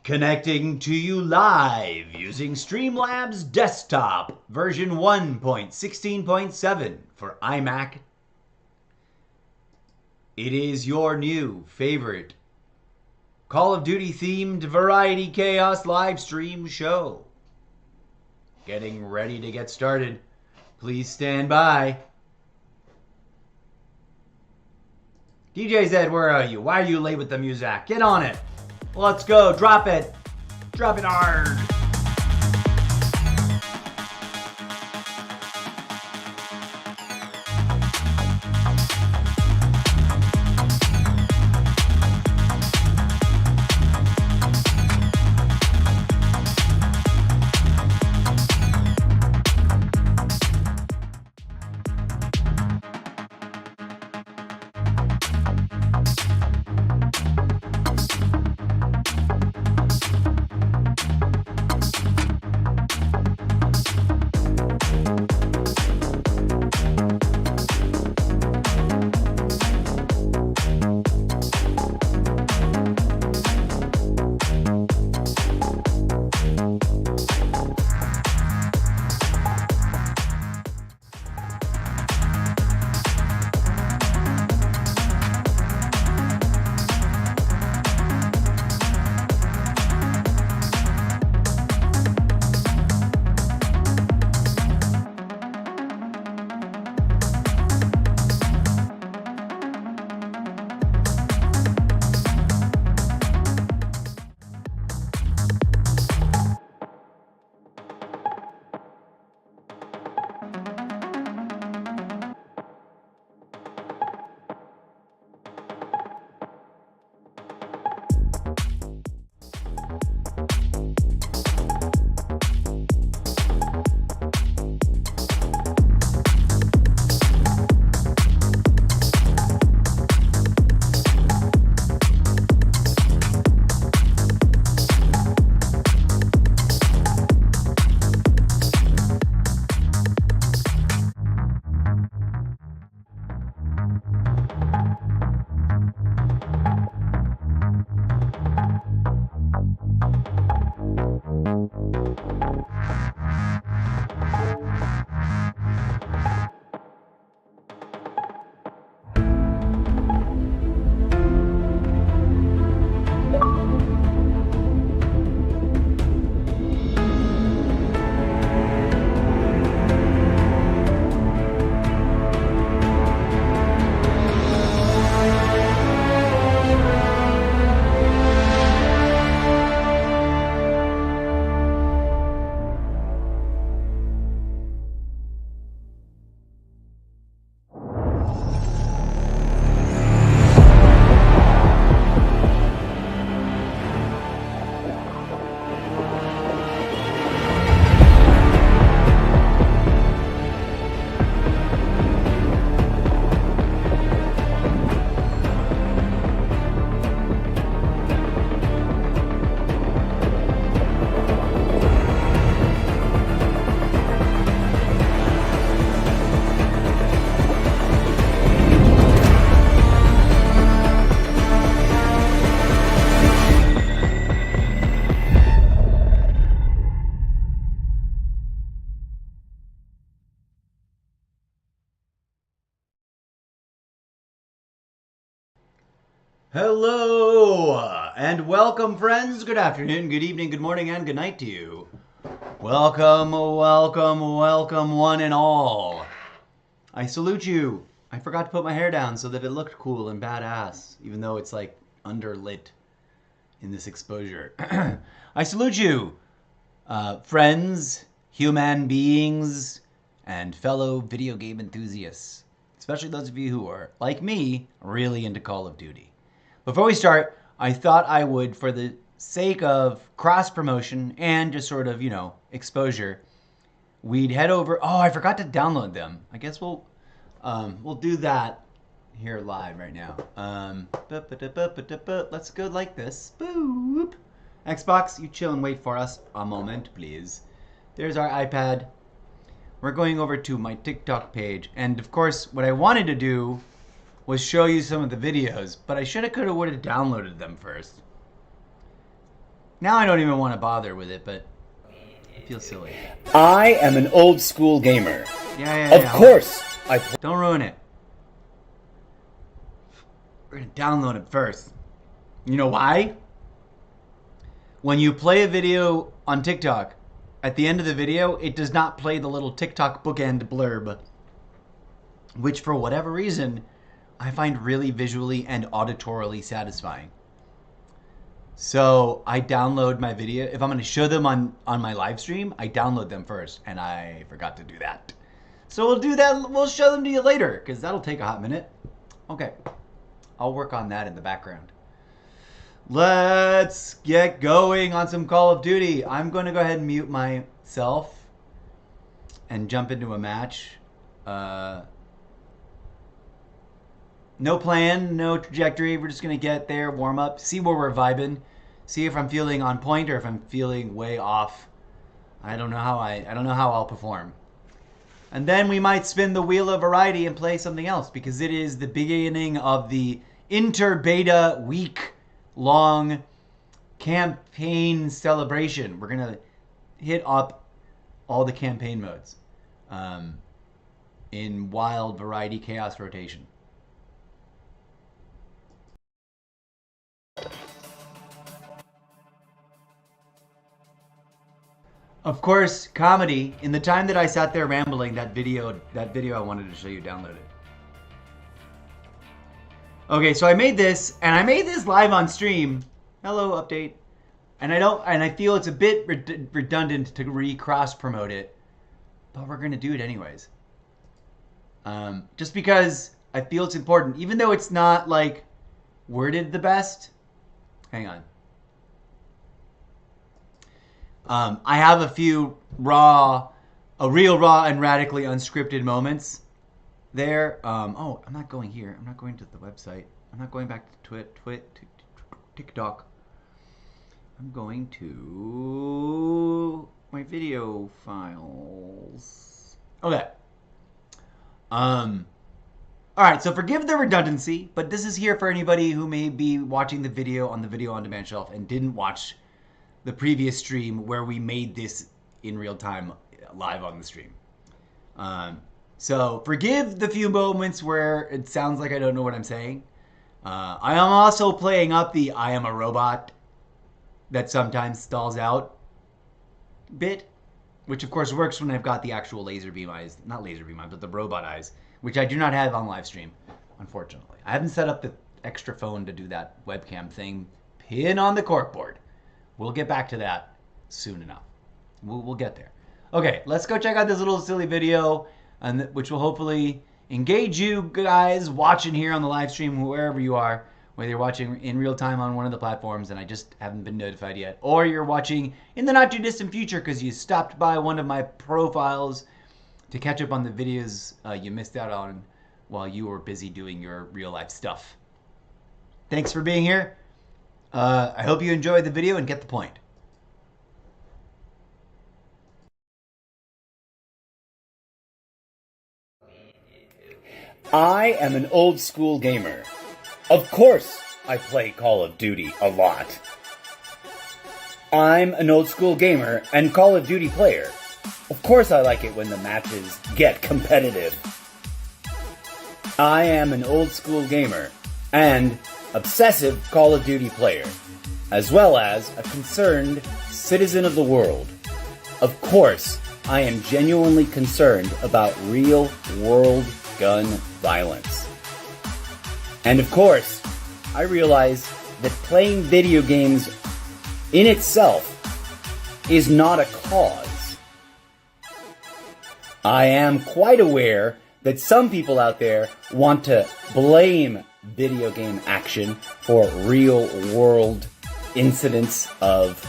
Connecting to you live using Streamlabs Desktop version 1.16.7 for iMac. It is your new favorite Call of Duty themed Variety Chaos live stream show. Getting ready to get started. Please stand by. DJ Zed, where are you? Why are you late with the music? Get on it. Let's go. Drop it. Drop it hard. Hello and welcome, friends. Good afternoon, good evening, good morning, and good night to you. Welcome, welcome, welcome, one and all. I salute you. I forgot to put my hair down so that it looked cool and badass, even though it's like underlit in this exposure. I salute you, friends, human beings, and fellow video game enthusiasts, especially those of you who are, like me, really into Call of Duty. Before we start, I thought I would, for the sake of cross-promotion and just sort of, exposure, we'd head over... Oh, I forgot to download them. I guess we'll do that here live right now. Let's go like this. Boop. Xbox, you chill and wait for us a moment, please. There's our iPad. We're going over to my TikTok page. And, of course, what I wanted to do was show you some of the videos, but I shoulda, coulda, woulda downloaded them first. Now I don't even want to bother with it, but it feels silly. I am an old school gamer. Yeah. Of course, Don't ruin it. We're going to download it first. You know why? When you play a video on TikTok, at the end of the video, it does not play the little TikTok bookend blurb, which for whatever reason, I find really visually and auditorily satisfying. So I download my video. If I'm going to show them on my live stream, I download them first, and I forgot to do that. So we'll do that. We'll show them to you later, because that'll take a hot minute. Okay. I'll work on that in the background. Let's get going on some Call of Duty. I'm going to go ahead and mute myself and jump into a match. No plan, no trajectory. We're just going to get there, warm up, see where we're vibing, see if I'm feeling on point or if I'm feeling way off. I don't know how I'll perform. And then we might spin the wheel of variety and play something else, because it is the beginning of the inter-beta week-long campaign celebration. We're going to hit up all the campaign modes in wild variety chaos rotation. Of course, comedy. In the time that I sat there rambling, that video I wanted to show you downloaded. Okay, so I made this, and I made this live on stream. Hello, update. And I feel it's a bit redundant to cross promote it, but we're gonna do it anyways. Just because I feel it's important, even though it's not like worded the best. Hang on. I have a few real raw and radically unscripted moments there. Oh, I'm not going here. I'm not going to the website. I'm not going back to TikTok. I'm going to my video files. Okay. All right, so forgive the redundancy, but this is here for anybody who may be watching the video on the video on demand shelf and didn't watch the previous stream where we made this in real time live on the stream. So forgive the few moments where it sounds like I don't know what I'm saying. I am also playing up the I am a robot that sometimes stalls out bit, which of course works when I've got the actual laser beam eyes, not laser beam eyes, but the robot eyes, which I do not have on live stream, unfortunately. I haven't set up the extra phone to do that webcam thing. Pin on the corkboard. We'll get back to that soon enough. We'll get there. Okay, let's go check out this little silly video, which will hopefully engage you guys watching here on the live stream, wherever you are, whether you're watching in real time on one of the platforms and I just haven't been notified yet, or you're watching in the not too distant future because you stopped by one of my profiles to catch up on the videos you missed out on while you were busy doing your real life stuff. Thanks for being here. I hope you enjoyed the video and get the point. I am an old school gamer. Of course, I play Call of Duty a lot. I'm an old school gamer and Call of Duty player. Of course I like it when the matches get competitive. I am an old school gamer and obsessive Call of Duty player, as well as a concerned citizen of the world. Of course, I am genuinely concerned about real-world gun violence. And of course, I realize that playing video games in itself is not a cause. I am quite aware that some people out there want to blame video game action for real-world incidents of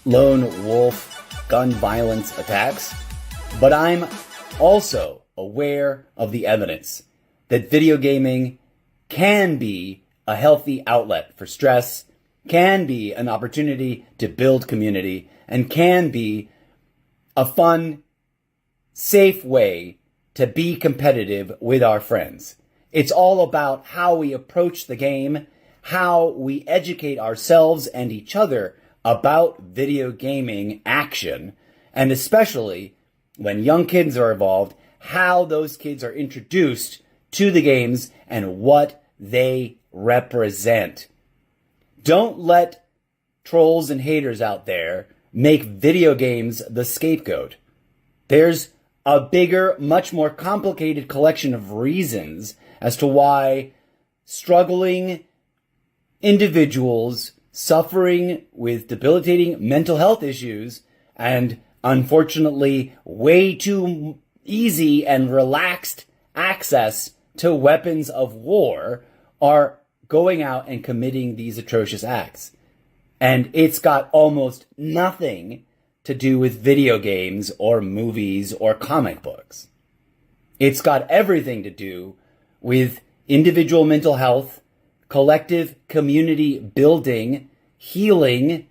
lone wolf gun violence attacks, but I'm also aware of the evidence that video gaming can be a healthy outlet for stress, can be an opportunity to build community, and can be a fun, safe way to be competitive with our friends. It's all about how we approach the game, how we educate ourselves and each other about video gaming action, and especially when young kids are involved, how those kids are introduced to the games and what they represent. Don't let trolls and haters out there make video games the scapegoat. There's a bigger, much more complicated collection of reasons as to why struggling individuals suffering with debilitating mental health issues and unfortunately way too easy and relaxed access to weapons of war are going out and committing these atrocious acts. And it's got almost nothing to do with video games or movies or comic books. It's got everything to do with individual mental health, collective community building, healing,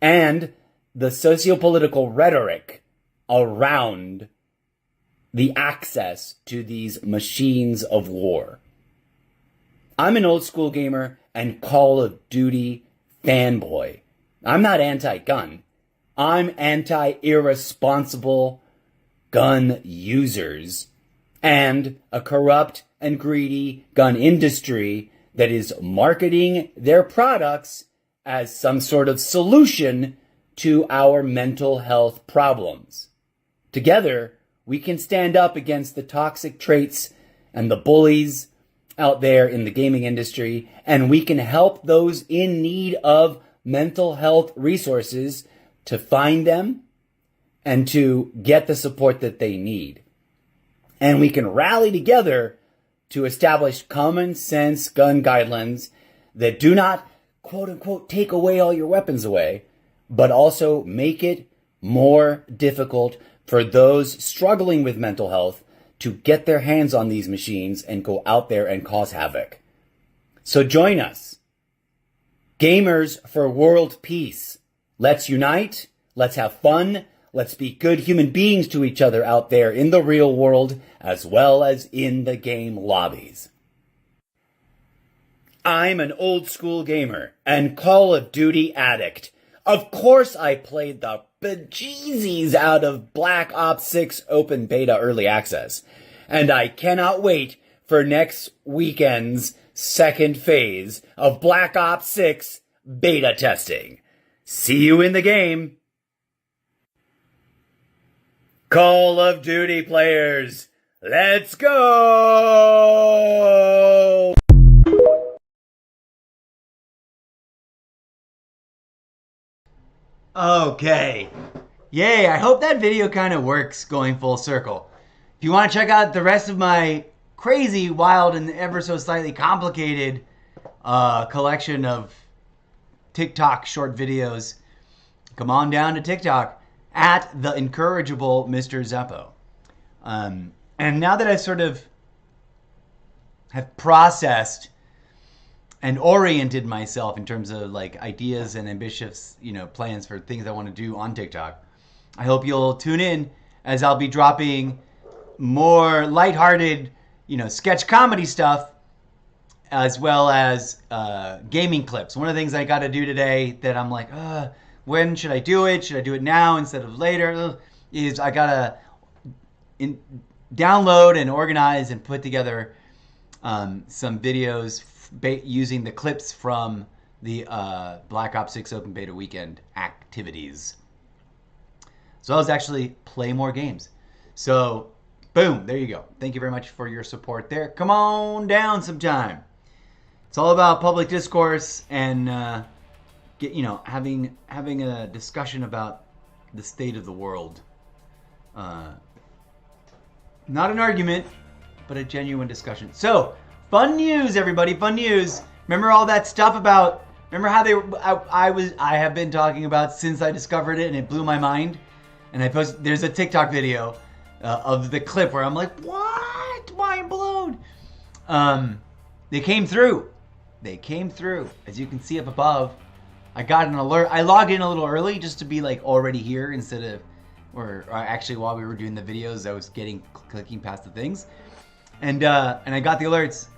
and the sociopolitical rhetoric around the access to these machines of war. I'm an old school gamer and Call of Duty fanboy. I'm not anti-gun. I'm anti-irresponsible gun users and a corrupt and greedy gun industry that is marketing their products as some sort of solution to our mental health problems. Together, we can stand up against the toxic traits and the bullies out there in the gaming industry, and we can help those in need of mental health resources to find them and to get the support that they need. And we can rally together to establish common sense gun guidelines that do not, quote unquote, take away all your weapons away, but also make it more difficult for those struggling with mental health to get their hands on these machines and go out there and cause havoc. So join us. Gamers for world peace. Let's unite. Let's have fun. Let's be good human beings to each other out there in the real world as well as in the game lobbies. I'm an old school gamer and Call of Duty addict. Of course I played the bejeezies out of Black Ops 6 Open Beta Early Access. And I cannot wait for next weekend's second phase of Black Ops 6 beta testing. See you in the game. Call of Duty players, let's go! Okay. Yay, I hope that video kind of works going full circle. If you want to check out the rest of my crazy, wild, and ever so slightly complicated collection of TikTok short videos, come on down to TikTok at the incorrigible Mr. Zeppo. And now that I sort of have processed and oriented myself in terms of like ideas and ambitious, plans for things I want to do on TikTok, I hope you'll tune in as I'll be dropping more lighthearted, sketch comedy stuff, as well as gaming clips. One of the things I got to do today that I'm like, when should I do it? Should I do it now instead of later? Is I got to download and organize and put together some videos using the clips from the Black Ops 6 Open Beta Weekend activities. So I was actually play more games. So, boom, there you go. Thank you very much for your support there. Come on down sometime. It's all about public discourse and having a discussion about the state of the world. Not an argument, but a genuine discussion. So, fun news, everybody! Fun news. Remember all that stuff about? Remember how I have been talking about since I discovered it, and it blew my mind. And I posted. There's a TikTok video of the clip where I'm like, "What? Mind blown!" They came through. They came through. As you can see up above, I got an alert. I logged in a little early just to be like already here instead of, or actually while we were doing the videos, I was clicking past the things, and I got the alerts.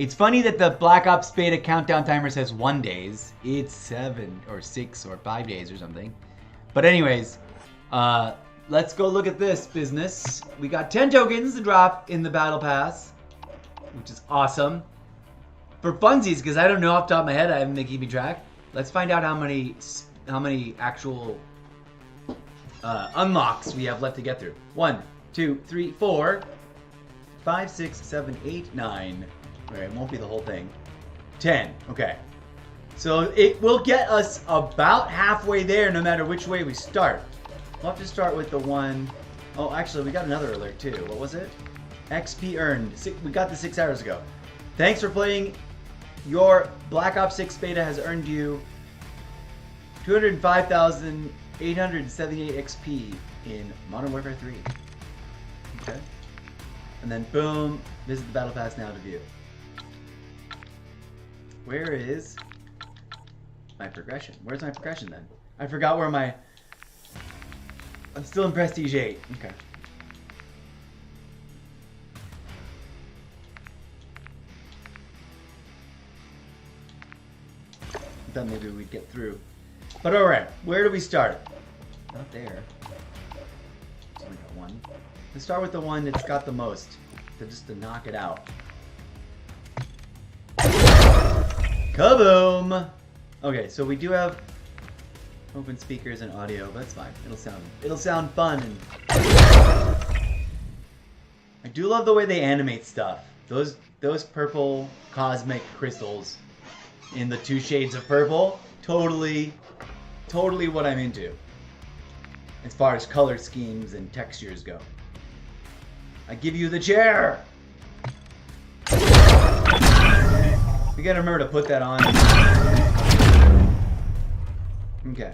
It's funny that the Black Ops Beta countdown timer says 1 days. It's 7 or 6 or 5 days or something. But anyways, let's go look at this business. We got 10 tokens to drop in the Battle Pass, which is awesome. For funsies, because I don't know off the top of my head, I haven't been keeping track. Let's find out how many actual unlocks we have left to get through. 1, 2, 3, 4, 5, 6, 7, 8, 9. Okay, it won't be the whole thing. 10. Okay. So it will get us about halfway there no matter which way we start. We'll have to start with the one... Oh, actually, we got another alert too. What was it? XP earned. We got this 6 hours ago. Thanks for playing. Your Black Ops 6 beta has earned you 205,878 XP in Modern Warfare 3. Okay. And then boom, visit the Battle Pass now to view. Where is my progression? Where's my progression then? I forgot where my... I'm still in Prestige 8. Okay. I thought maybe we'd get through. But alright, where do we start? Not there. So we got one. Let's start with the one that's got the most. Just to knock it out. Kaboom! Okay, so we do have open speakers and audio, but that's fine. It'll sound fun and I do love the way they animate stuff. Those purple cosmic crystals in the 2 shades of purple, totally what I'm into. As far as color schemes and textures go. I give you the chair! You gotta remember to put that on. Okay.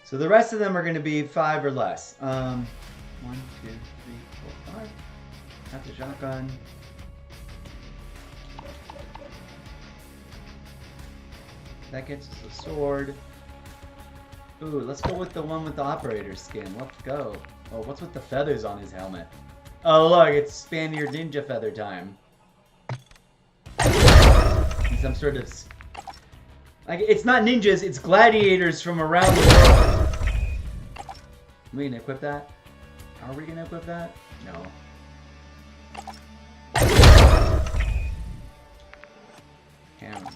So the rest of them are gonna be 5 or less. 1, 2, 3, 4, 5. Got the shotgun. That gets us a sword. Ooh, let's go with the one with the operator skin. Let's go. Oh, what's with the feathers on his helmet? Oh, look, it's Spaniard ninja feather time. Some sort of... Like, it's not ninjas, it's gladiators from around the world. Are we gonna equip that? Are we gonna equip that? No. Hammer.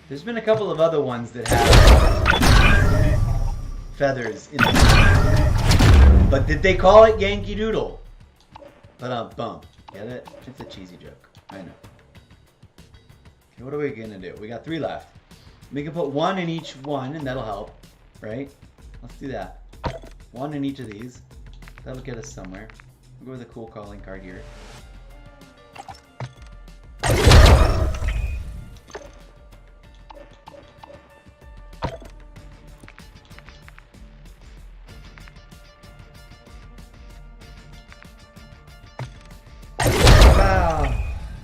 There's been a couple of other ones that have feathers in them. But did they call it Yankee Doodle? But bump. Get it? It's a cheesy joke. I know. Okay, what are we gonna do? We got 3 left. We can put 1 in each one, and that'll help, right? Let's do that. 1 in each of these. That'll get us somewhere. We'll go with a cool calling card here.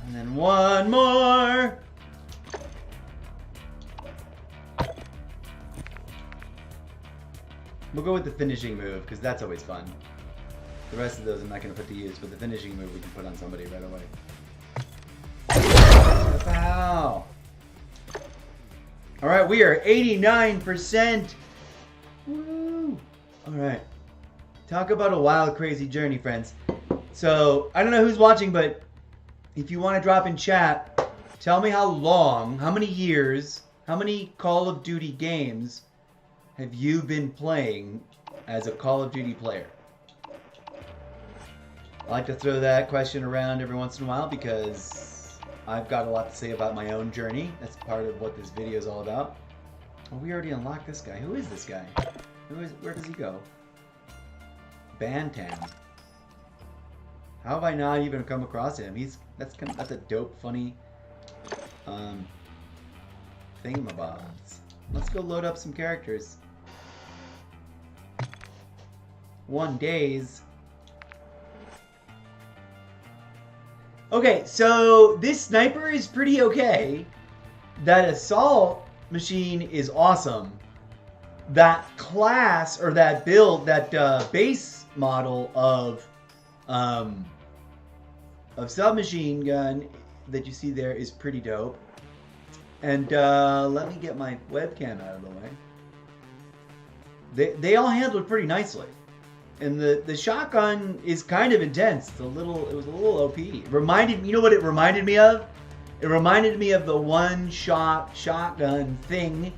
And then 1 more. We'll go with the finishing move, because that's always fun. The rest of those I'm not going to put to use, but the finishing move we can put on somebody right away. Wow. Alright, we are 89%. Woo! Alright. Talk about a wild, crazy journey, friends. So, I don't know who's watching, but if you want to drop in chat, tell me how long, how many years, how many Call of Duty games have you been playing as a Call of Duty player? I like to throw that question around every once in a while because I've got a lot to say about my own journey. That's part of what this video is all about. Oh, we already unlocked this guy. Who is this guy? Where does he go? Bantam. How have I not even come across him? That's a dope, funny thingamabobs. Let's go load up some characters. 1 days. Okay, so this sniper is pretty okay. That assault machine is awesome. that class or that build, that base model of submachine gun that you see there is pretty dope. And let me get my webcam out of the way. They all handled pretty nicely. And the shotgun is kind of intense. It was a little OP. You know what it reminded me of? It reminded me of the one-shot shotgun thing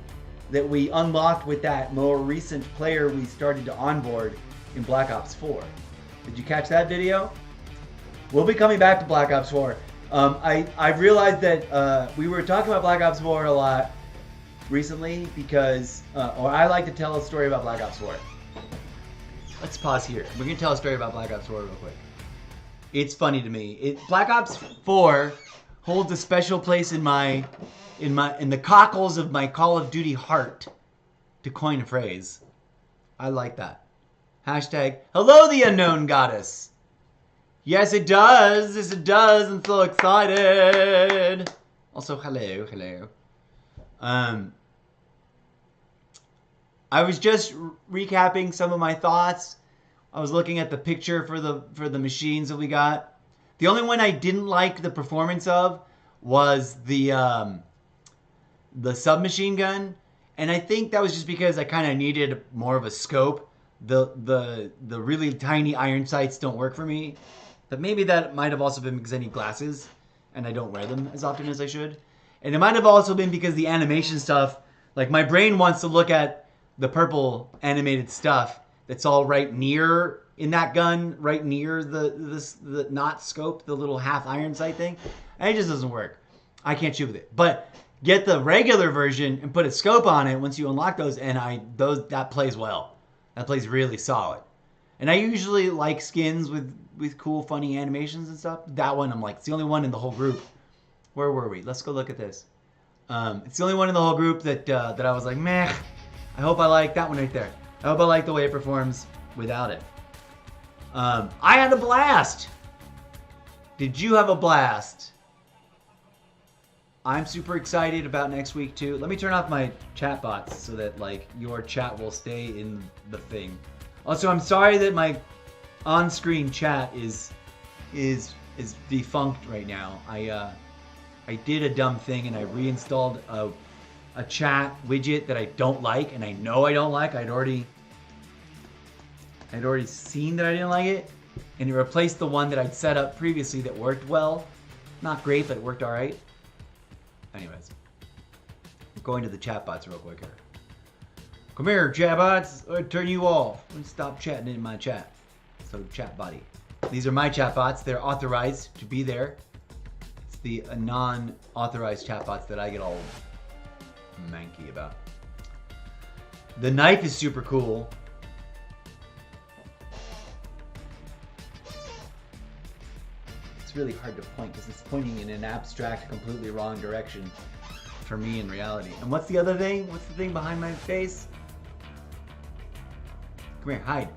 that we unlocked with that more recent player we started to onboard in Black Ops 4. Did you catch that video? We'll be coming back to Black Ops 4. I've realized that we were talking about Black Ops 4 a lot recently because, or I like to tell a story about Black Ops 4. Let's pause here. We're gonna tell a story about Black Ops 4 real quick. It's funny to me. Black Ops 4 holds a special place in the cockles of my Call of Duty heart, to coin a phrase. I like that. Hashtag, hello the unknown goddess. Yes, it does. Yes, it does. I'm so excited. Also, hello. I was just recapping some of my thoughts. I was looking at the picture for the machines that we got. The only one I didn't like the performance of was the submachine gun, and I think that was just because I kind of needed more of a scope. The really tiny iron sights don't work for me. But maybe that might have also been because I need glasses and I don't wear them as often as I should. And it might have also been because the animation stuff, like my brain wants to look at the purple animated stuff that's all right near in that gun, right near the not scope, the little half iron sight thing. And it just doesn't work. I can't shoot with it. But get the regular version and put a scope on it once you unlock those, and that plays well. That plays really solid. And I usually like skins with cool, funny animations and stuff. That one, I'm like, it's the only one in the whole group. Where were we? Let's go look at this. It's the only one in the whole group that I was like, meh. I hope I like that one right there. I hope I like the way it performs without it. I had a blast. Did you have a blast? I'm super excited about next week too. Let me turn off my chat bots so that like your chat will stay in the thing. Also, I'm sorry that my on-screen chat is defunct right now. I did a dumb thing and I reinstalled a chat widget that I don't like, and I know I don't like. I'd already seen that I didn't like it, and it replaced the one that I'd set up previously that worked well. Not great, but it worked all right. Anyways, I'm going to the chat bots real quick here. Come here, chat bots. I'll turn you off. Stop chatting in my chat. So, chat body. These are my chat bots. They're authorized to be there. It's the non-authorized chat bots that I get all manky about. The knife is super cool. It's really hard to point because it's pointing in an abstract, completely wrong direction for me in reality. And what's the other thing? What's the thing behind my face? Come here, hide.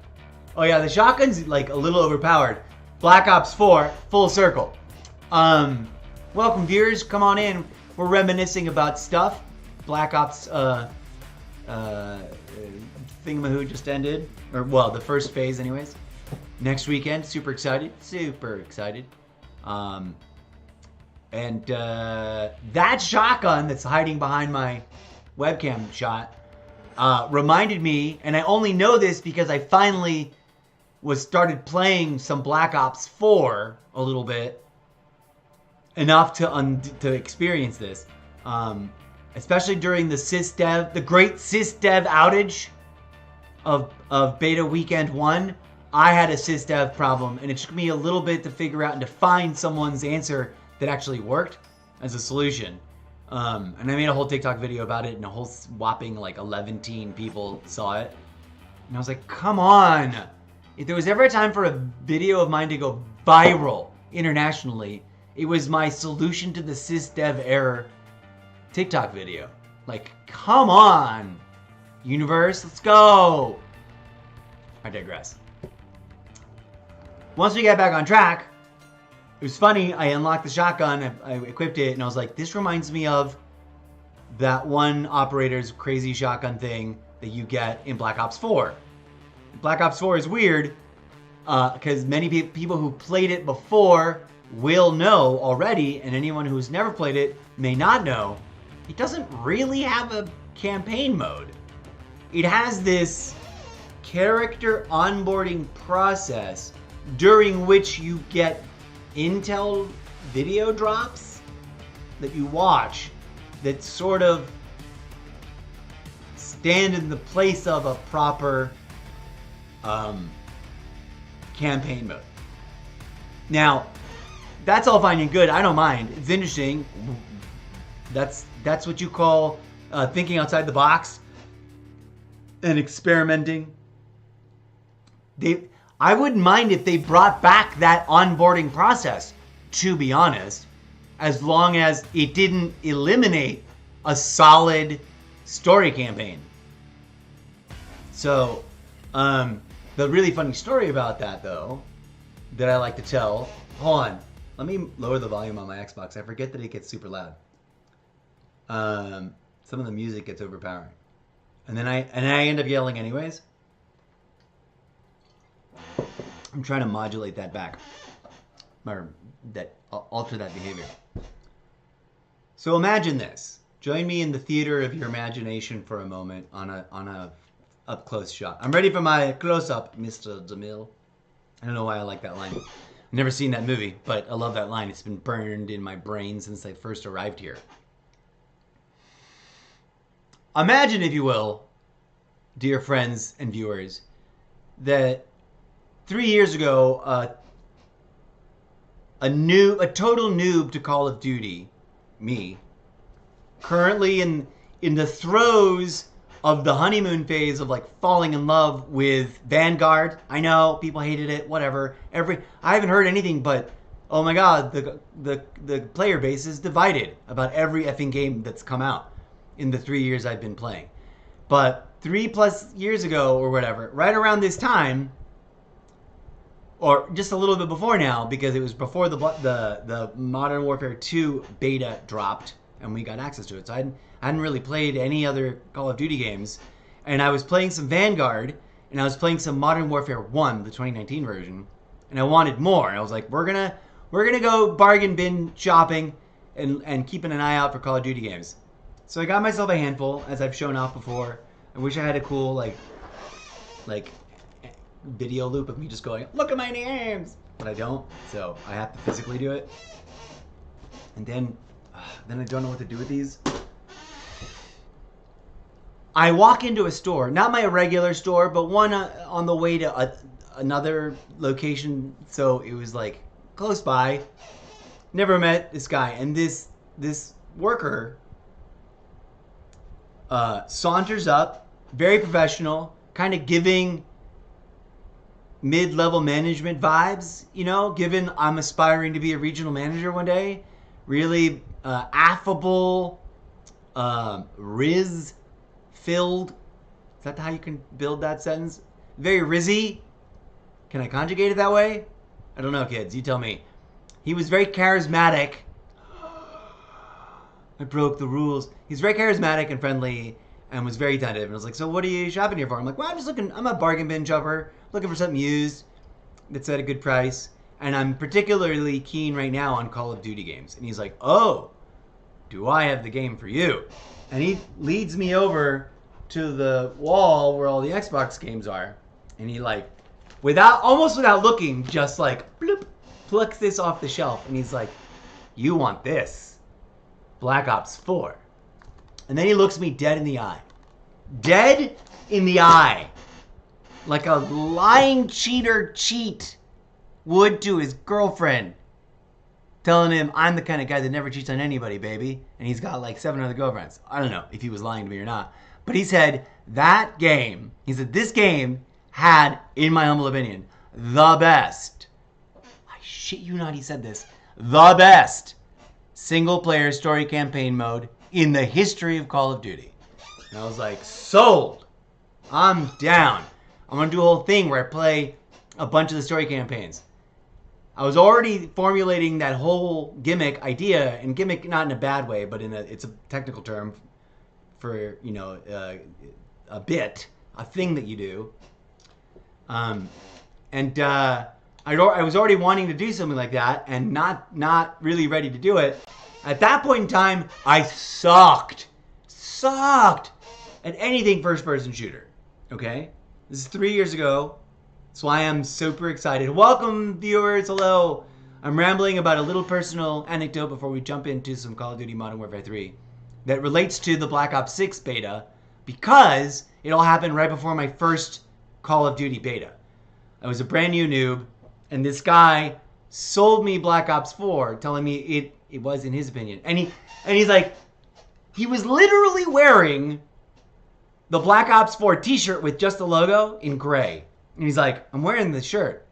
Oh yeah, the shotgun's like a little overpowered. Black Ops 4, full circle. Welcome viewers, come on in. We're reminiscing about stuff. Black Ops thingamahoo just ended. Or well, the first phase anyways. Next weekend, super excited. And that shotgun that's hiding behind my webcam shot reminded me, and I only know this because I finally started playing some Black Ops 4 a little bit, enough to experience this, especially during the great sysdev outage of beta weekend 1. I had a sysdev problem, and it took me a little bit to figure out and to find someone's answer that actually worked as a solution. And I made a whole TikTok video about it, and a whole whopping like 11 people saw it. And I was like, come on! If there was ever a time for a video of mine to go viral internationally, it was my solution to the sysdev error TikTok video. Like, come on, universe, let's go! I digress. Once we get back on track, it was funny, I unlocked the shotgun, I equipped it, and I was like, this reminds me of that one operator's crazy shotgun thing that you get in Black Ops 4. Black Ops 4 is weird because many people who played it before will know already, and anyone who's never played it may not know. It doesn't really have a campaign mode. It has this character onboarding process during which you get intel video drops that you watch that sort of stand in the place of a proper campaign mode. Now, that's all fine and good. I don't mind. It's interesting. That's what you call thinking outside the box and experimenting. I wouldn't mind if they brought back that onboarding process, to be honest, as long as it didn't eliminate a solid story campaign. So, the really funny story about that, though, that I like to tell. Hold on. Let me lower the volume on my Xbox. I forget that it gets super loud. Some of the music gets overpowering. And then I end up yelling anyways. I'm trying to modulate that back. Or alter that behavior. So imagine this. Join me in the theater of your imagination for a moment on a up close shot. I'm ready for my close up, Mr. DeMille. I don't know why I like that line. I've never seen that movie, but I love that line. It's been burned in my brain since I first arrived here. Imagine, if you will, dear friends and viewers, that 3 years ago, a total noob to Call of Duty, me, currently in the throes of the honeymoon phase of like falling in love with Vanguard. I know people hated it, whatever. I haven't heard anything but, oh my god, the player base is divided about every effing game that's come out in the 3 years I've been playing. But 3+ years ago or whatever, right around this time, or just a little bit before now, because it was before the Modern Warfare 2 beta dropped and we got access to it. So I hadn't really played any other Call of Duty games. And I was playing some Vanguard, and I was playing some Modern Warfare 1, the 2019 version, and I wanted more. And I was like, we're gonna go bargain bin shopping and keeping an eye out for Call of Duty games. So I got myself a handful, as I've shown off before. I wish I had a cool like video loop of me just going, look at my names, but I don't, so I have to physically do it. And then I don't know what to do with these. I walk into a store, not my regular store, but one on the way to another location, so it was like close by. Never met this guy, and this worker saunters up, very professional, kind of giving mid-level management vibes, you know, given I'm aspiring to be a regional manager one day. Really affable, Riz-filled. Is that how you can build that sentence? Very Rizzy. Can I conjugate it that way? I don't know, kids. You tell me. He was very charismatic. I broke the rules. He's very charismatic and friendly and was very attentive. And I was like, so what are you shopping here for? I'm like, well, I'm just looking. I'm a bargain bin shopper. Looking for something used that's at a good price. And I'm particularly keen right now on Call of Duty games. And he's like, oh, do I have the game for you? And he leads me over to the wall where all the Xbox games are. And he like, almost without looking, just like, bloop, plucks this off the shelf. And he's like, you want this. Black Ops 4. And then he looks me dead in the eye. Dead in the eye. Like a lying cheater cheat would to his girlfriend. Telling him, I'm the kind of guy that never cheats on anybody, baby. And he's got like 7 other girlfriends. I don't know if he was lying to me or not. But he said, this game had, in my humble opinion, the best. I shit you not, he said this. The best single-player story campaign mode in the history of Call of Duty. And I was like, sold. I'm down. I'm going to do a whole thing where I play a bunch of the story campaigns. I was already formulating that whole gimmick idea, and gimmick not in a bad way, but it's a technical term for, a thing that you do. I was already wanting to do something like that and not really ready to do it. At that point in time, I sucked at anything first-person shooter. Okay? This is 3 years ago. That's why I'm super excited. Welcome, viewers. Hello. I'm rambling about a little personal anecdote before we jump into some Call of Duty Modern Warfare 3 that relates to the Black Ops 6 beta because it all happened right before my first Call of Duty beta. I was a brand new noob, and this guy sold me Black Ops 4, telling me it was in his opinion. And he's like, he was literally wearing the Black Ops 4 t-shirt with just the logo in gray. And he's like, I'm wearing this shirt.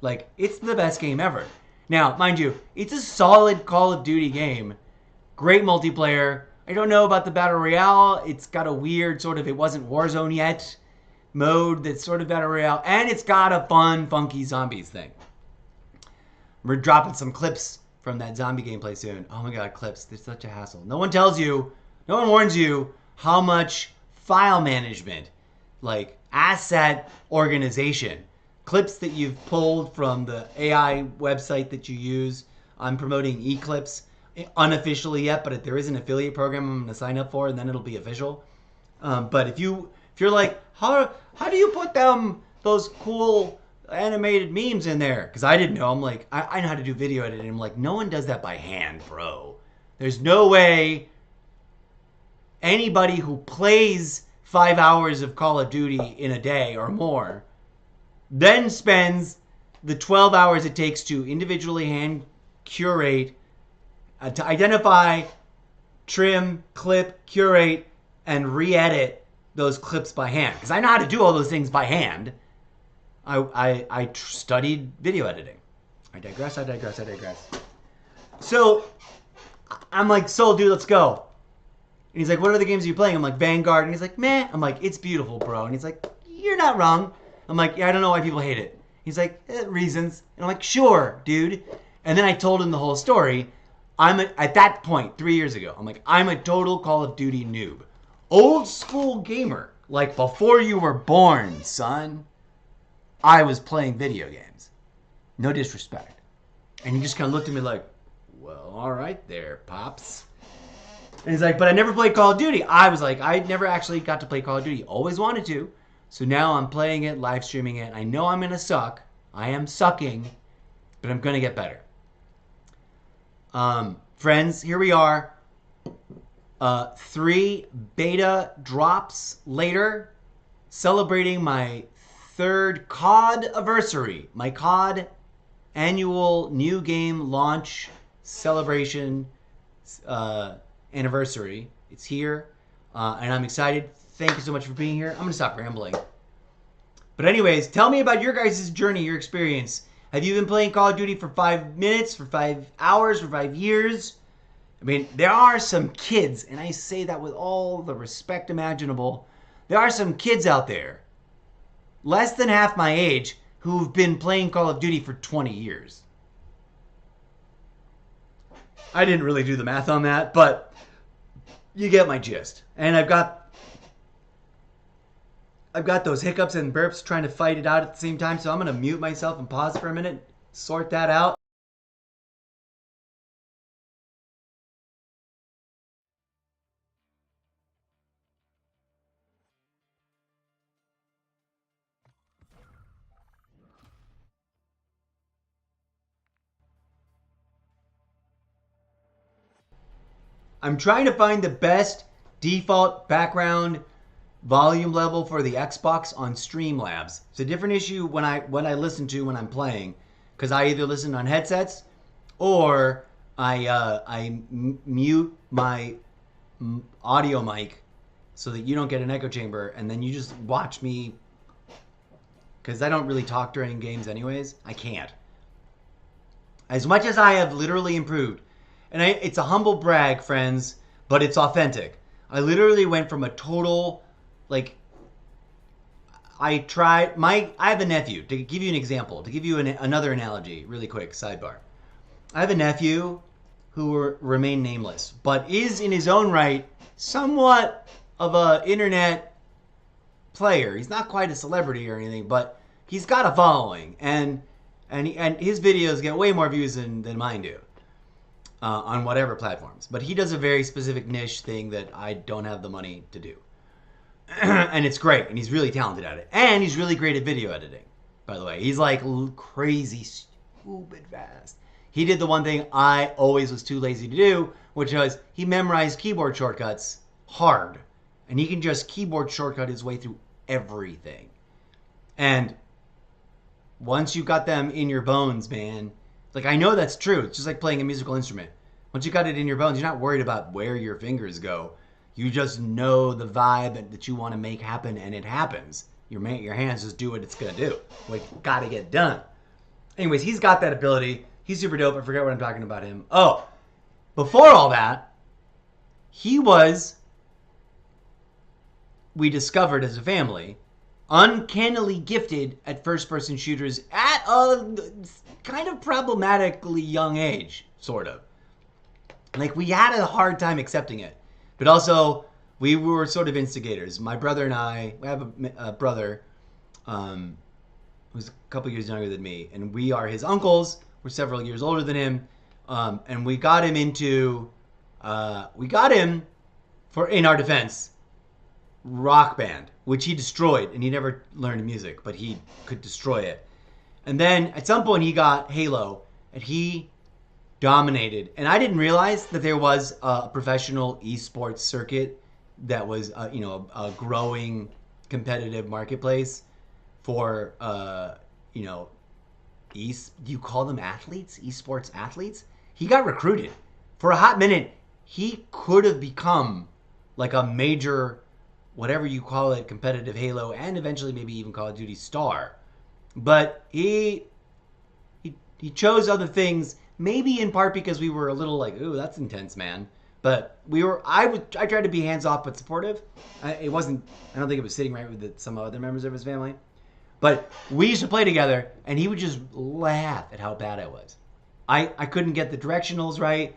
Like, it's the best game ever. Now, mind you, it's a solid Call of Duty game. Great multiplayer. I don't know about the Battle Royale. It's got a weird sort of, it wasn't Warzone yet, mode that's sort of Battle Royale. And it's got a fun, funky zombies thing. We're dropping some clips from that zombie gameplay soon. Oh my god, clips. They're such a hassle. No one tells you, no one warns you how much file management, like asset organization, clips that you've pulled from the AI website that you use. I'm promoting eClips unofficially yet, but there is an affiliate program I'm going to sign up for, and then it'll be official. But if you're like, how do you put those cool animated memes in there? Because I didn't know. I'm like, I know how to do video editing. I'm like, no one does that by hand, bro. There's no way anybody who plays 5 hours of Call of Duty in a day or more then spends the 12 hours it takes to individually hand curate, to identify, trim, clip, curate, and re-edit those clips by hand. Because I know how to do all those things by hand. I studied video editing. I digress. So, I'm like, so dude, let's go. And he's like, what other games are you playing? I'm like, Vanguard. And he's like, meh. I'm like, it's beautiful, bro. And he's like, you're not wrong. I'm like, yeah, I don't know why people hate it. He's like, reasons. And I'm like, sure, dude. And then I told him the whole story. At that point, 3 years ago, I'm like, I'm a total Call of Duty noob. Old school gamer. Like, before you were born, son, I was playing video games. No disrespect. And he just kind of looked at me like, well, all right there, Pops. And he's like, but I never played Call of Duty. I was like, I never actually got to play Call of Duty. Always wanted to. So now I'm playing it, live streaming it. I know I'm going to suck. I am sucking, but I'm going to get better. Friends, here we are. 3 beta drops later, celebrating my 3rd COD Anniversary. My COD annual new game launch celebration anniversary. It's here, and I'm excited. Thank you so much for being here. I'm going to stop rambling. But anyways, tell me about your guys' journey, your experience. Have you been playing Call of Duty for 5 minutes, for 5 hours, for 5 years? I mean, there are some kids, and I say that with all the respect imaginable. There are some kids out there, less than half my age, who've been playing Call of Duty for 20 years. I didn't really do the math on that, but you get my gist. And I've got those hiccups and burps trying to fight it out at the same time, so I'm going to mute myself and pause for a minute, sort that out. I'm trying to find the best default background volume level for the Xbox on Streamlabs. It's a different issue when I listen to when I'm playing, because I either listen on headsets or I mute my audio mic so that you don't get an echo chamber, and then you just watch me, because I don't really talk during games anyways. I can't. As much as I have literally improved, and it's a humble brag, friends, but it's authentic. I literally went from a total, like, I have a nephew, to give you an example, to give you another analogy, really quick, sidebar. I have a nephew who will remain nameless, but is in his own right somewhat of a internet player. He's not quite a celebrity or anything, but he's got a following, and his videos get way more views than mine do on whatever platforms. But he does a very specific niche thing that I don't have the money to do. And it's great, and he's really talented at it. And he's really great at video editing, by the way. He's like crazy, stupid fast. He did the one thing I always was too lazy to do, which was he memorized keyboard shortcuts hard. And he can just keyboard shortcut his way through everything. And once you got them in your bones, man, like I know that's true. It's just like playing a musical instrument. Once you got it in your bones, you're not worried about where your fingers go. You just know the vibe that you want to make happen, and it happens. Your hands just do what it's going to do. Like, got to get done. Anyways, he's got that ability. He's super dope. I forget what I'm talking about him. Oh, before all that, he was, we discovered as a family, uncannily gifted at first-person shooters at a kind of problematically young age, sort of. Like, we had a hard time accepting it. But also, we were sort of instigators. My brother and I, we have a brother who's a couple years younger than me, and we are his uncles. We're several years older than him, and we got him for, in our defense, Rock Band, which he destroyed, and he never learned music, but he could destroy it. And then at some point he got Halo, and he dominated. And I didn't realize that there was a professional esports circuit that was, a growing competitive marketplace for, do you call them athletes? Esports athletes? He got recruited. For a hot minute, he could have become like a major, whatever you call it, competitive Halo, and eventually maybe even Call of Duty star. But he chose other things, maybe in part because we were a little like, ooh, that's intense, man. But I tried to be hands-off but supportive. I don't think it was sitting right with some other members of his family. But we used to play together, and he would just laugh at how bad I was. I couldn't get the directionals right.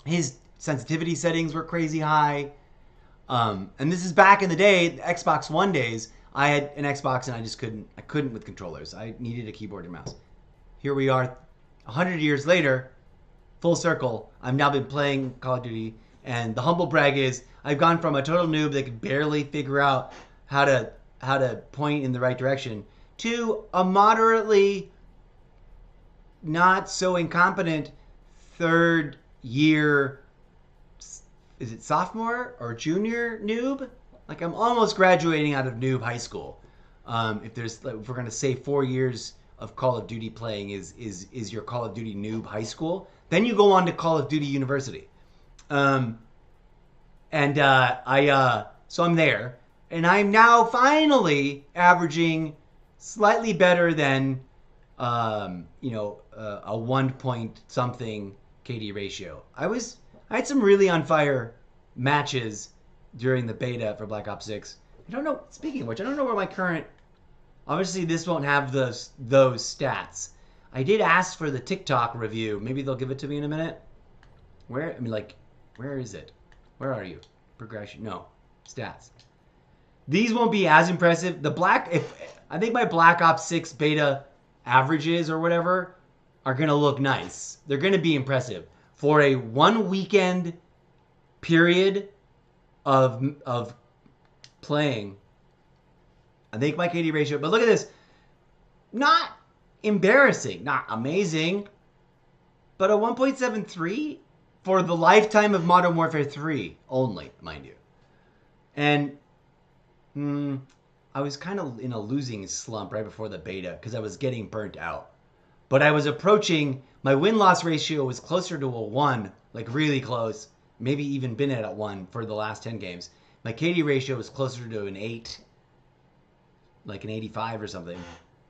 His sensitivity settings were crazy high. And this is back in the day, the Xbox One days. I had an Xbox, and I couldn't with controllers. I needed a keyboard and mouse. Here we are, 100 years later, full circle. I've now been playing Call of Duty, and the humble brag is I've gone from a total noob that could barely figure out how to point in the right direction to a moderately not so incompetent third year, is it sophomore or junior noob? Like I'm almost graduating out of noob high school. If we're gonna say 4 years of Call of Duty playing is your Call of Duty noob high school, then you go on to Call of Duty University. So I'm there, and I'm now finally averaging slightly better than a 1 point something KD ratio. I had some really on fire matches during the beta for Black Ops 6. I don't know, speaking of which, I don't know where my current, obviously this won't have those stats. I did ask for the TikTok review. Maybe they'll give it to me in a minute. Where is it? Where are you? Progression, no, stats. These won't be as impressive. I think my Black Ops 6 beta averages or whatever are gonna look nice. They're gonna be impressive. For a 1 weekend period of playing, I think my KD ratio, but look at this, not embarrassing, not amazing, but a 1.73 for the lifetime of Modern Warfare 3 only, mind you. And I was kind of in a losing slump right before the beta because I was getting burnt out. But I was approaching, my win-loss ratio was closer to a 1, like really close, maybe even been at a 1 for the last 10 games. My KD ratio was closer to an 8, like an 85 or something.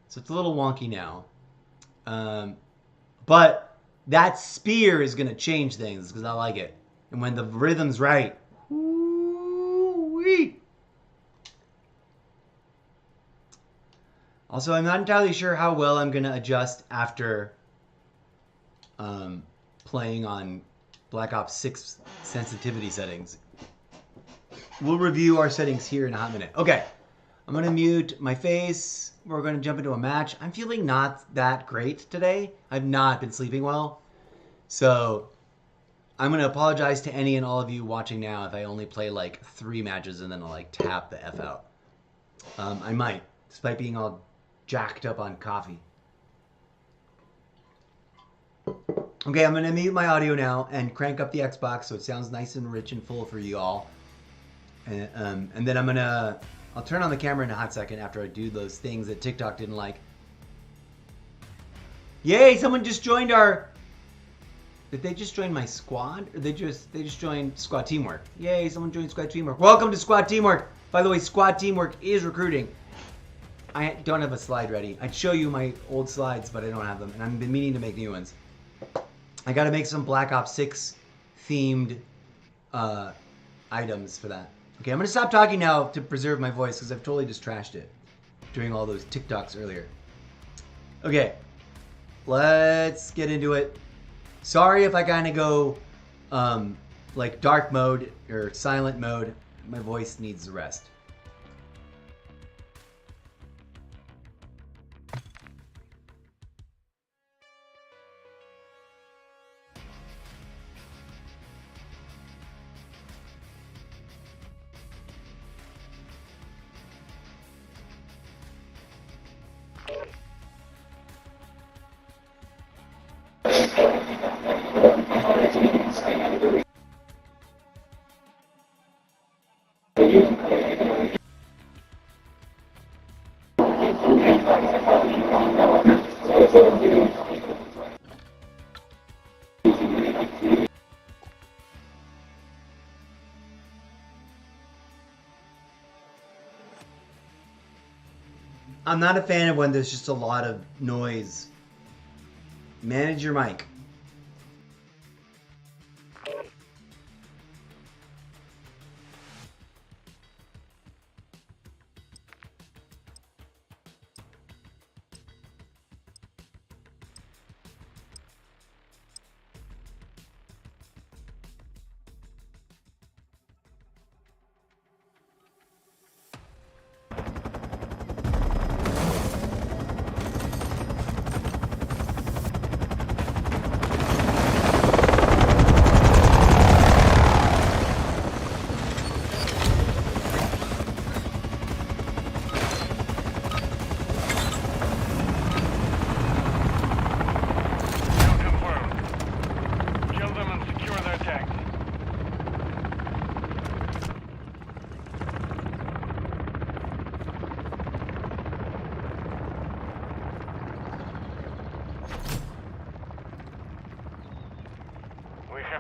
So it's a little wonky now. But that spear is going to change things because I like it. And when the rhythm's right, woo-wee. Also, I'm not entirely sure how well I'm going to adjust after playing on Black Ops 6 sensitivity settings. We'll review our settings here in a hot minute. Okay. I'm going to mute my face. We're going to jump into a match. I'm feeling not that great today. I've not been sleeping well. So I'm going to apologize to any and all of you watching now if I only play like 3 matches and then I'll like tap the F out. I might, despite being all jacked up on coffee. Okay, I'm going to mute my audio now and crank up the Xbox so it sounds nice and rich and full for you all. And then I'll turn on the camera in a hot second after I do those things that TikTok didn't like. Yay, someone just joined our... Did they just join my squad? Or they just joined Squad Teamwork? Yay, someone joined Squad Teamwork. Welcome to Squad Teamwork. By the way, Squad Teamwork is recruiting. I don't have a slide ready. I'd show you my old slides, but I don't have them. And I've been meaning to make new ones. I got to make some Black Ops 6 themed items for that. Okay, I'm going to stop talking now to preserve my voice because I've totally just trashed it during all those TikToks earlier. Okay, let's get into it. Sorry if I kind of go like dark mode or silent mode. My voice needs the rest. I'm not a fan of when there's just a lot of noise. Manage your mic.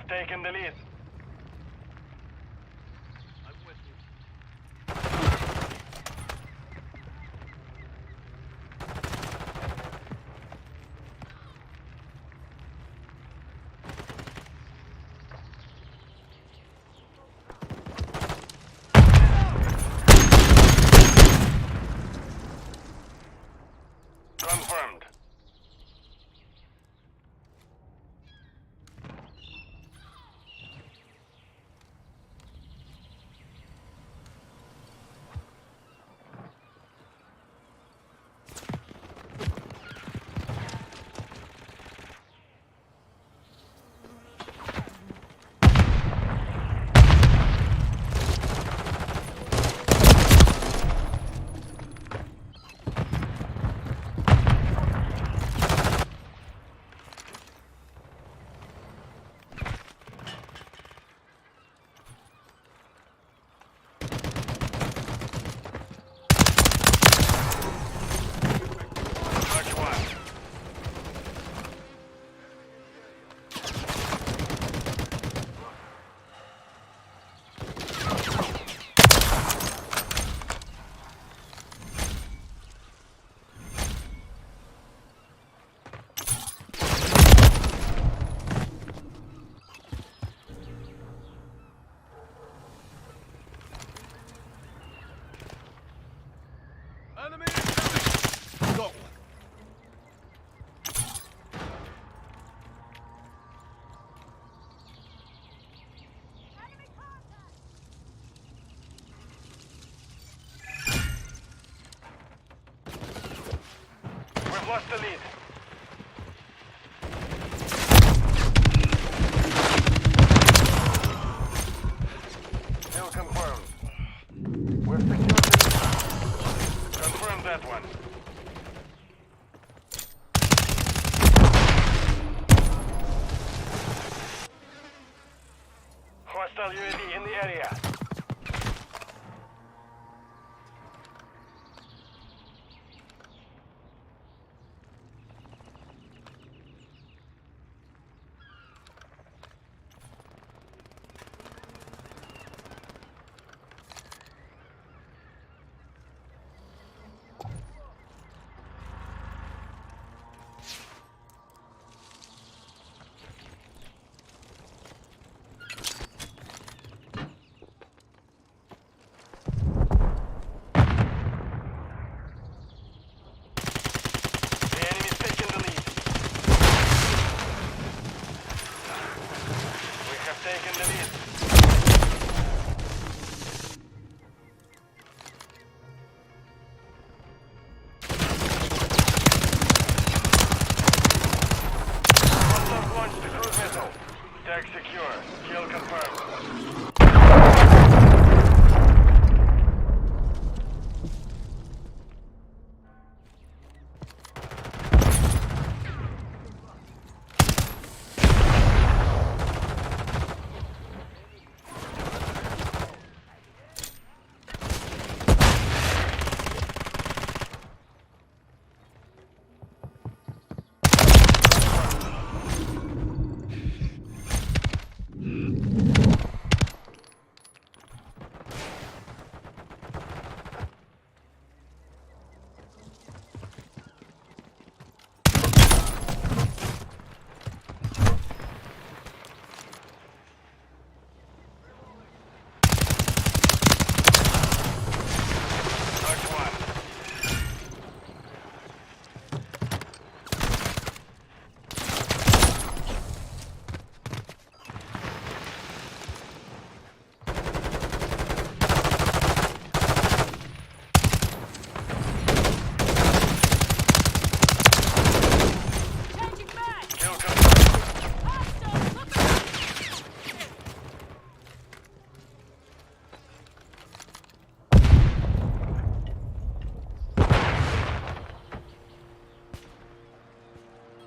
Taken the lead. I'm with you. Confirmed. lost the lead. Kill confirmed. We're secured the lead. Confirm that one. Hostile UAV in the area. Taking the lead. Hostile launched the cruise missile. Tag secure. Kill confirmed.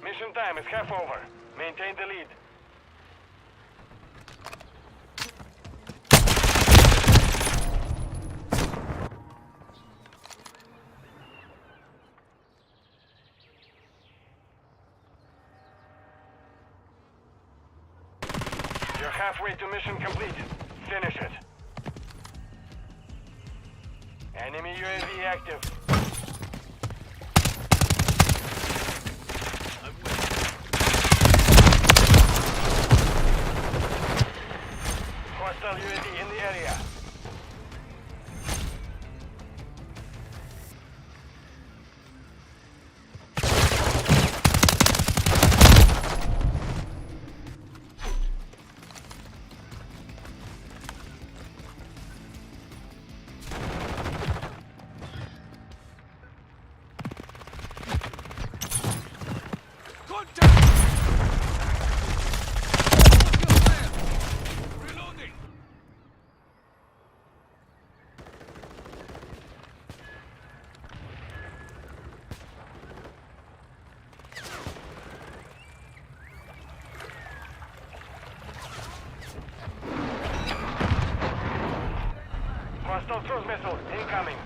Mission time is half over. Maintain the lead. You're halfway to mission complete. Finish it. Enemy UAV active. Hostile UAV in the area. Hostile cruise missile incoming.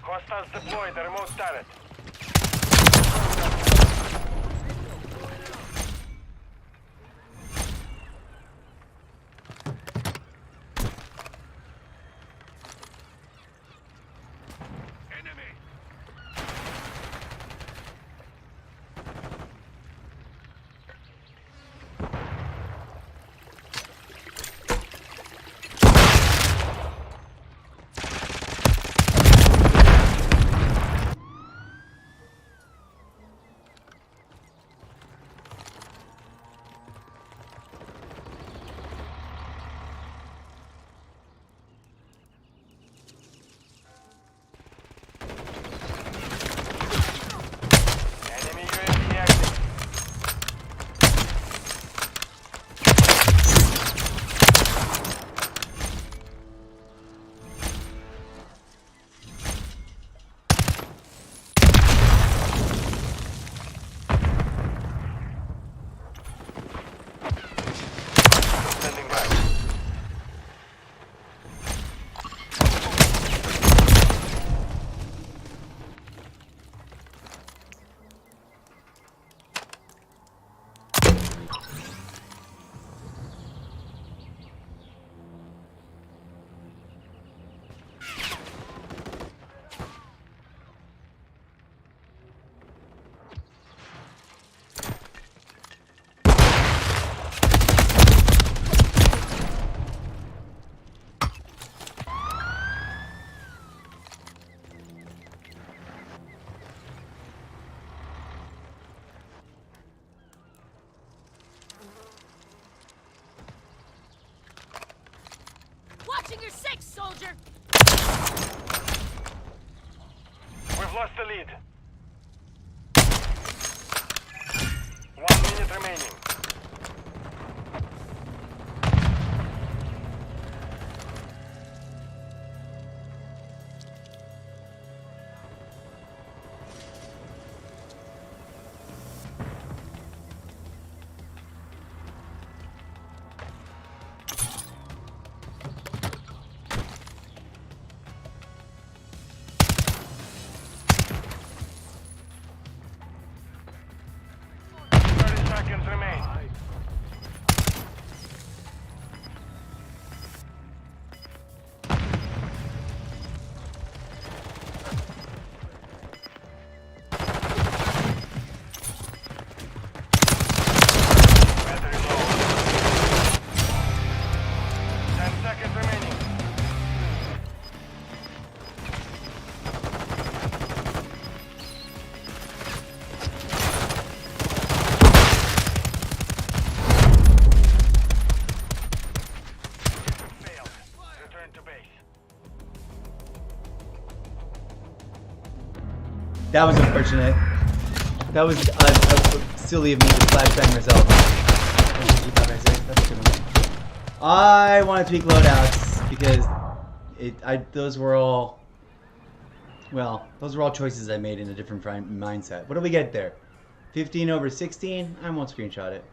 Hostiles deploy the remote turret. soldier. We've lost the lead. 1 minute remaining. Seconds remain. Battery low. 10 seconds remaining. Failed. Return to base. That was unfortunate. That was silly of me to flashbang myself. That's a good one. I want to tweak loadouts because those were all choices I made in a different mindset. What do we get there? 15 over 16. I won't screenshot it.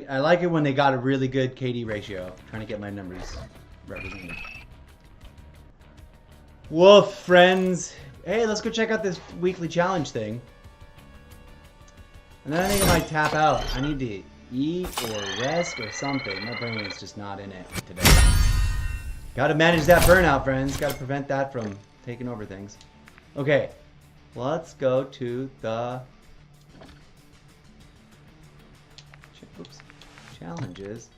I like it when they got a really good KD ratio. Trying to get my numbers represented. Woof, friends. Hey, let's go check out this weekly challenge thing. And then I think I might tap out. I need to eat or rest or something. My brain is just not in it today. Gotta manage that burnout, friends. Gotta prevent that from taking over things. Okay, let's go to the oops. Challenges.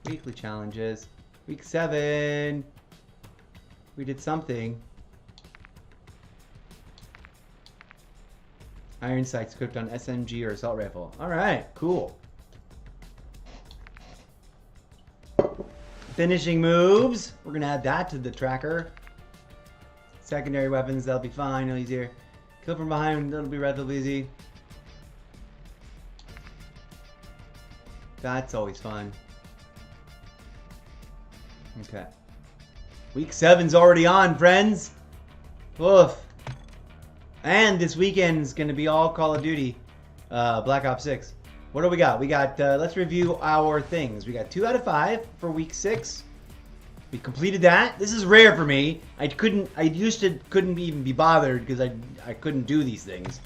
Weekly challenges. Week 7. We did something. Iron sights equipped on SMG or assault rifle. Alright, cool. Finishing moves. We're gonna add that to the tracker. Secondary weapons, that'll be fine, no easier. Kill from behind, that'll be relatively easy. That's always fun. Okay. Week 7's already on, friends. Oof. And this weekend is going to be all Call of Duty. Black Ops 6. What do we got? We got, let's review our things. We got 2 out of 5 for week 6. We completed that. This is rare for me. I couldn't even be bothered because I couldn't do these things.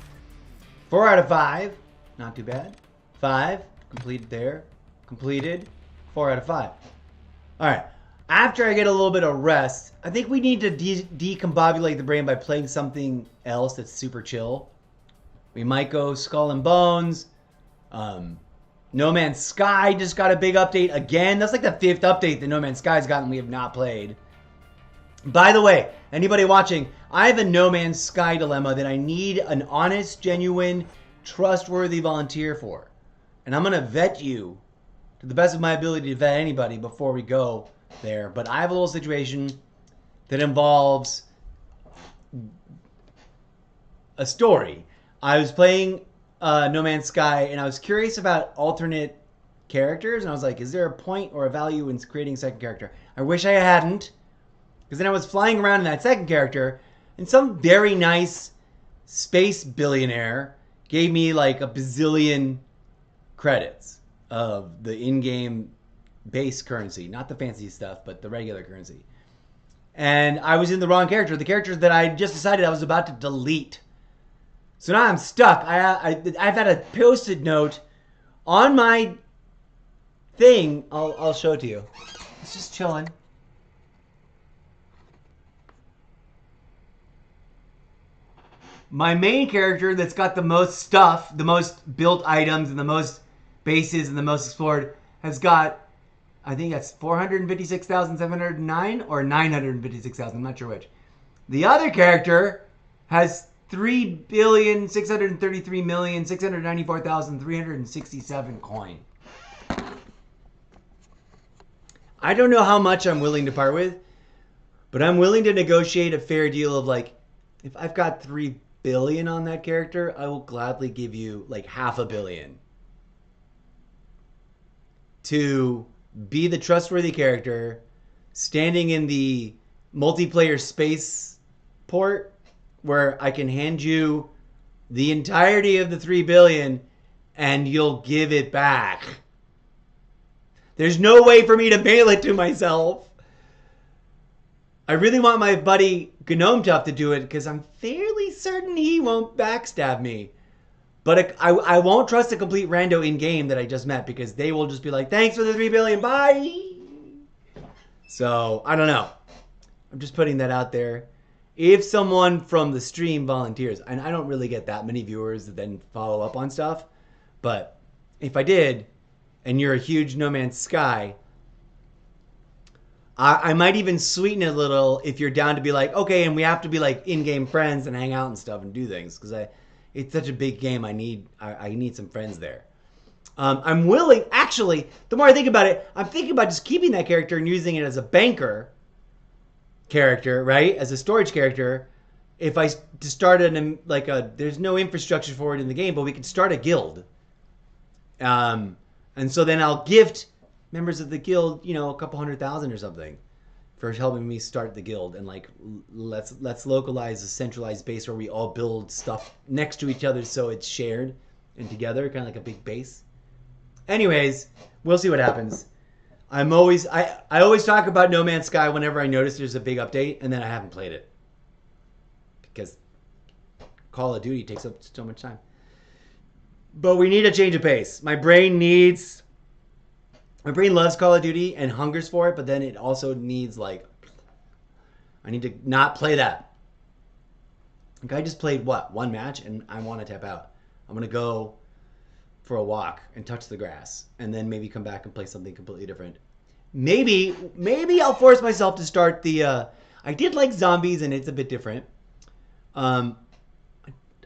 4 out of 5. Not too bad. 5. Completed there. Completed. 4 out of 5. Alright. After I get a little bit of rest, I think we need to decombobulate the brain by playing something else that's super chill. We might go Skull and Bones. No Man's Sky just got a big update again. That's like the 5th update that No Man's Sky's gotten we have not played. By the way, anybody watching, I have a No Man's Sky dilemma that I need an honest, genuine, trustworthy volunteer for. And I'm going to vet you to the best of my ability to vet anybody before we go there. But I have a little situation that involves a story. I was playing No Man's Sky and I was curious about alternate characters, and I was like, is there a point or a value in creating a second character? I wish I hadn't, because then I was flying around in that second character and some very nice space billionaire gave me like a bazillion credits of the in-game base currency, not the fancy stuff, but the regular currency. And I was in the wrong character, the character that I just decided I was about to delete. So now I'm stuck. I've had a post-it note on my thing. I'll show it to you. It's just chilling. My main character that's got the most stuff, the most built items, and the most bases, and the most explored, has got, I think that's 456,709 or 956,000. I'm not sure which. The other character has 3,633,694,367 coin. I don't know how much I'm willing to part with. But I'm willing to negotiate a fair deal of like, if I've got 3 billion on that character, I will gladly give you like $500 million to be the trustworthy character standing in the multiplayer space port where I can hand you the entirety of the 3 billion and you'll give it back. There's no way for me to mail it to myself. I really want my buddy Gnome Tuff to do it because I'm fairly certain he won't backstab me. But I won't trust a complete rando in-game that I just met because they will just be like, thanks for the 3 billion, bye! So, I don't know. I'm just putting that out there. If someone from the stream volunteers, and I don't really get that many viewers that then follow up on stuff, but if I did, and you're a huge No Man's Sky, I might even sweeten it a little if you're down to be like, okay, and we have to be like in-game friends and hang out and stuff and do things, because it's such a big game. I need some friends there. I'm willing, actually, the more I think about it, I'm thinking about just keeping that character and using it as a banker character, right? As a storage character. If I to start there's no infrastructure for it in the game, but we could start a guild. And so then I'll gift members of the guild, a couple 100,000 or something for helping me start the guild. And like, let's localize a centralized base where we all build stuff next to each other so it's shared and together, kind of like a big base. Anyways, we'll see what happens. I always talk about No Man's Sky whenever I notice there's a big update, and then I haven't played it because Call of Duty takes up so much time. But we need a change of pace. My brain loves Call of Duty and hungers for it, but then it also needs I need to not play that. Like I just played one match and I want to tap out. I'm gonna go for a walk and touch the grass, and then maybe come back and play something completely different. Maybe I'll force myself to start the. I did like zombies, and it's a bit different. I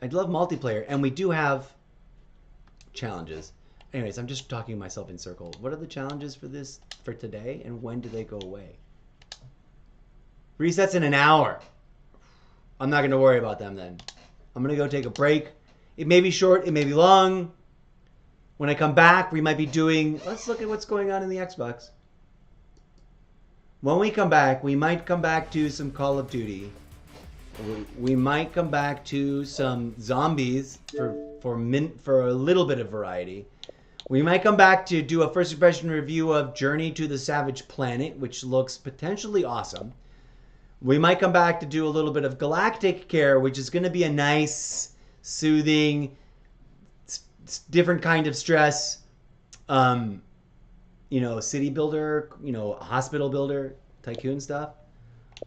love multiplayer, and we do have challenges. Anyways, I'm just talking myself in circle. What are the challenges for today, and when do they go away? Resets in an hour. I'm not going to worry about them then. I'm going to go take a break. It may be short, it may be long. When I come back, we might be doing... Let's look at what's going on in the Xbox. When we come back, we might come back to some Call of Duty. We might come back to some zombies for a little bit of variety. We might come back to do a first impression review of Journey to the Savage Planet, which looks potentially awesome. We might come back to do a little bit of Galactic Care, which is going to be a nice, soothing, different kind of stress, city builder, hospital builder, tycoon stuff.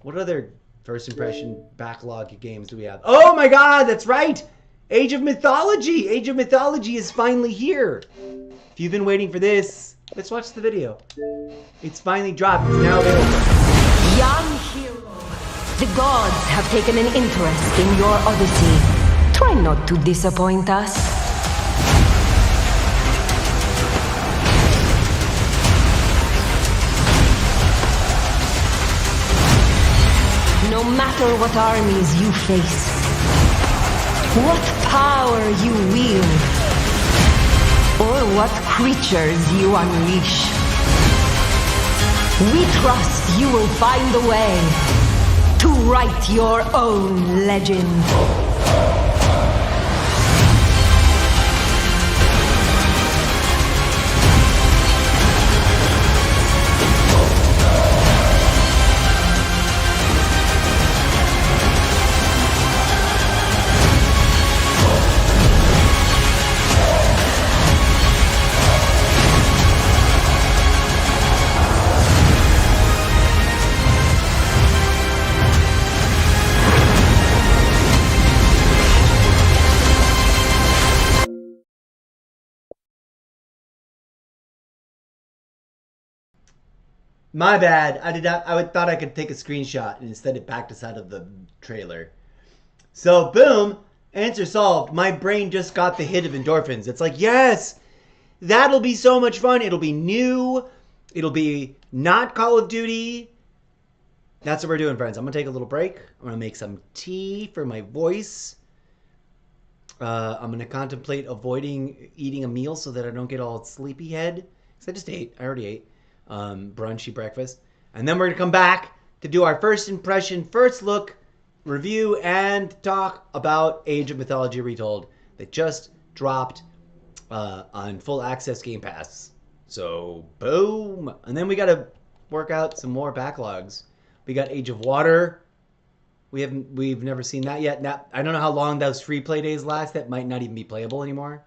What other first impression backlog games do we have? Oh my god, that's right! Age of Mythology! Age of Mythology is finally here! If you've been waiting for this, let's watch the video. It's finally dropped, it's now available. Young hero, the gods have taken an interest in your odyssey. Try not to disappoint us. No matter what armies you face, what power you wield, or what creatures you unleash, we trust you will find a way to write your own legend. My bad. I thought I could take a screenshot and instead it backed us out of the trailer. So boom, answer solved. My brain just got the hit of endorphins. It's like, yes, that'll be so much fun. It'll be new. It'll be not Call of Duty. that's what we're doing, friends. I'm going to take a little break. I'm going to make some tea for my voice. I'm going to contemplate avoiding eating a meal so that I don't get all sleepyhead. Because I just ate. I already ate. Brunchy breakfast. And then we're going to come back to do our first impression, first look, review, and talk about Age of Mythology Retold that just dropped on full access Game Pass. So, boom. And then we got to work out some more backlogs. We got Age of Water. We've never seen that yet. Now, I don't know how long those free play days last. That might not even be playable anymore.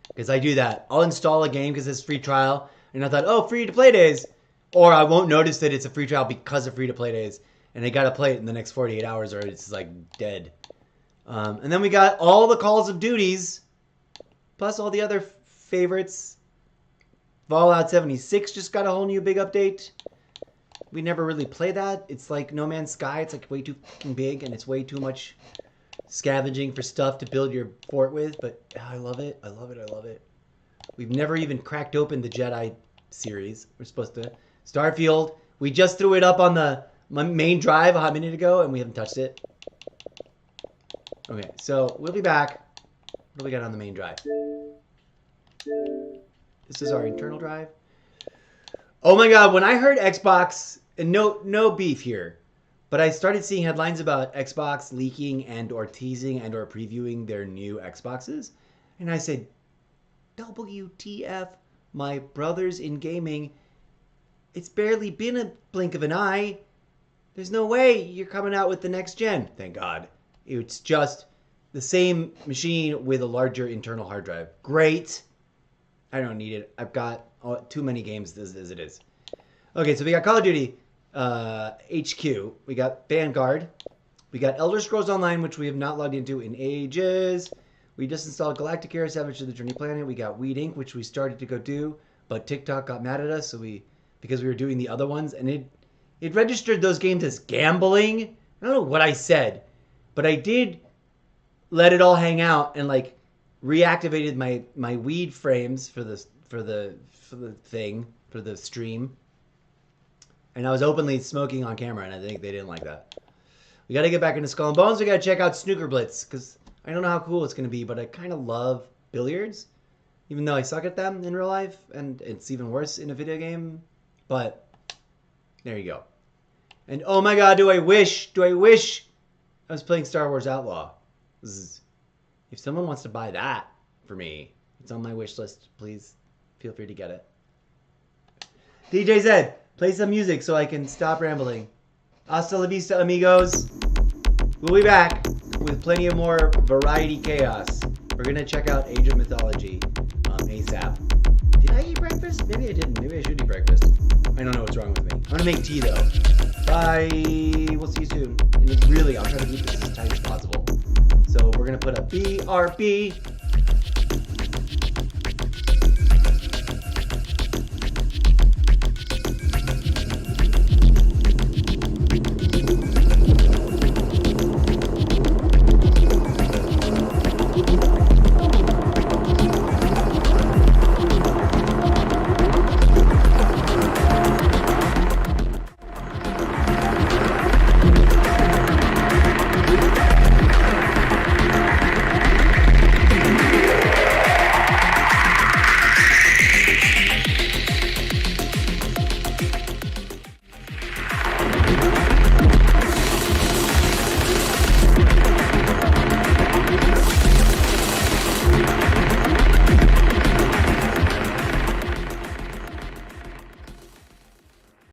Because I do that. I'll install a game because it's free trial. And I thought, oh, free to play days. Or I won't notice that it's a free trial because of free to play days. And I got to play it in the next 48 hours or it's like dead. And then we got all the Calls of Duties. Plus all the other favorites. Fallout 76 just got a whole new big update. We never really play that. It's like No Man's Sky. It's like way too fucking big and it's way too much scavenging for stuff to build your fort with. But I love it. I love it. I love it. We've never even cracked open the Jedi series. We're supposed to. Starfield. We just threw it up on the main drive a hot minute ago and we haven't touched it. Okay, so we'll be back. What do we got on the main drive? This is our internal drive. Oh my god, when I heard Xbox, and no beef here, but I started seeing headlines about Xbox leaking and or teasing and or previewing their new Xboxes, and I said, WTF, my brothers in gaming, it's barely been a blink of an eye. There's no way you're coming out with the next gen. Thank God. It's just the same machine with a larger internal hard drive. Great. I don't need it. I've got too many games as it is. Okay, so we got Call of Duty HQ. We got Vanguard. We got Elder Scrolls Online, which we have not logged into in ages. We just installed Galactic Air Savage to the Journey Planet. We got Weed Inc., which we started to go do, but TikTok got mad at us because we were doing the other ones, and it registered those games as gambling. I don't know what I said, but I did let it all hang out and like reactivated my weed frames for the stream, and I was openly smoking on camera, and I think they didn't like that. We got to get back into Skull and Bones. We got to check out Snooker Blitz because I don't know how cool it's going to be, but I kind of love billiards, even though I suck at them in real life, and it's even worse in a video game. But there you go. And oh my god, do I wish I was playing Star Wars Outlaw. If someone wants to buy that for me, it's on my wish list. Please feel free to get it. DJ Zed, play some music so I can stop rambling. Hasta la vista, amigos. We'll be back with plenty of more variety chaos. We're going to check out Age of Mythology ASAP. Did I eat breakfast? Maybe I didn't. Maybe I should eat breakfast. I don't know what's wrong with me. I'm going to make tea, though. Bye. We'll see you soon. And really, I'll try to keep this as tight as possible. So we're going to put a BRB